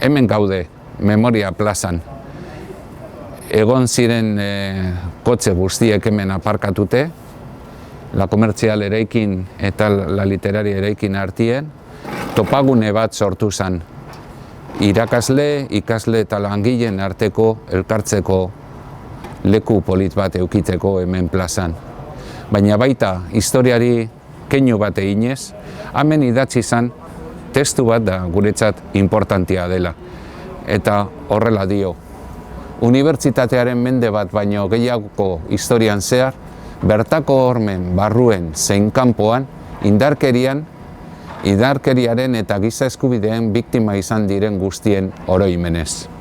hemen gaude, Memoria plazan. Egon ziren kotxe guztiek hemen aparkatute, La Komertzial eraikin eta La Literaria eraikin artien, topagune bat sortu zen. Irakasle, ikasle eta langileen arteko elkartzeko leku polit bat eukiteko hemen plazan. Baina baita historiari keinu bat eginez, hemen idatzi zen testu bat da guretzat importantia dela. Eta horrela dio, unibertsitatearen mende bat baino gehiagoko historian zehar, bertako hormen barruen zein kanpoan indarkeriaren eta giza eskubideen biktima izan diren guztien oroimenez.